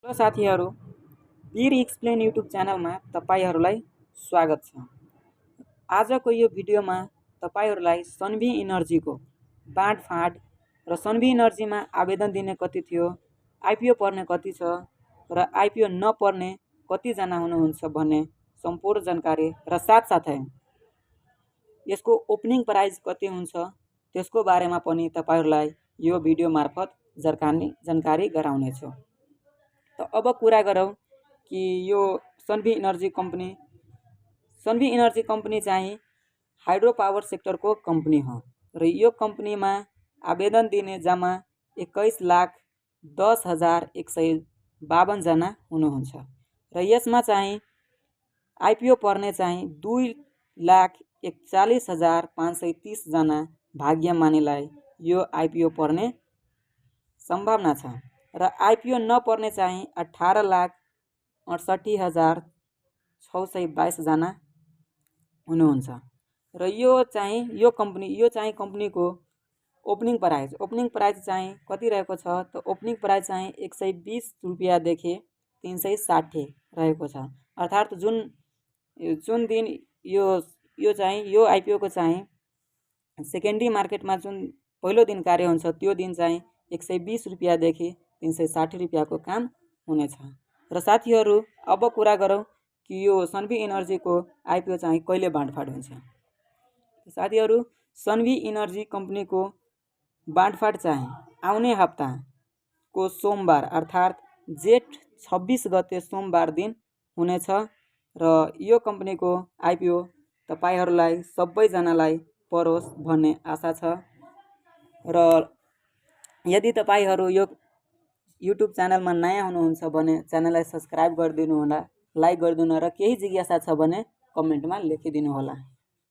Hello साथीहरू, वीर explain YouTube च्यानलमा तपाईहरूलाई स्वागत छ। आजको यो भिडियोमा तपाईहरूलाई सन्वी इनर्जीको बाँडफाँड र सन्वी इनर्जीमा आवेदन दिने कति थियो, आइपिओ पर्ने कति छ र आइपिओ नपर्ने कतिजना हुनुहुन्छ भन्ने सम्पूर्ण जानकारी र साथसाथै यसको ओपनिङ प्राइस कति हुन्छ त्यसको बारेमा पनि तपाईहरूलाई यो भिडियो मार्फत जानकारी गराउनेछु। तो अब कुरा गरौँ कि यो सन्वी इनर्जी कंपनी चाहिँ हाइड्रो पावर सेक्टर को कंपनी हो र यो कंपनी में आवेदन दिने जम्मा 21,10,152 जना हुनुहुन्छ र यसमा चाहिँ आइपिओ पर्ने चाहिँ 2,41,530 जना भाग्यमानीलाई यो आइपिओ पर्ने संभावना छ र आइपिओ नपर्ने चाहिँ 18,68,622 जना हुनुहुन्छ र यो चाहिँ कंपनीको ओपनिङ प्राइस चाहिँ कति रहेको छ त ओपनिङ प्राइस चाहिँ 120 रुपैयाँदेखि 360 रहेको छ। अर्थात् जुन दिन यो आइपिओ को चाहिँ सेकेन्डरी मार्केटमा जुन पहिलो दिन कार्य हुन्छ त्यो दिन चाहिँ 120 रुपैयाँदेखि 360 रुपैयाँको काम हुनेछ। र साथीहरू, अब कुरा गरौँ कि यो सन्वी इनर्जी को आइपिओ चाहिँ कहिले बाँडफाँड हुन्छ। साथीहरू, सन्वी इनर्जी कंपनी को बाँडफाँड चाहिँ आउने हप्ता को सोमबार अर्थात् जेठ 26 गते सोमबार दिन हुनेछ र यो कंपनी को आइपिओ तपाईहरूलाई सबैजनालाई परोस् भन्ने आशा छ। र यदि तपाईहरू यो युट्युब च्यानलमा नयाँ हुनुहुन्छ भने च्यानललाई सब्सक्राइब गरिदिनु होला, लाइक गरिदिनु र केही जिज्ञासा छ भने कमेन्टमा लेखिदिनु होला।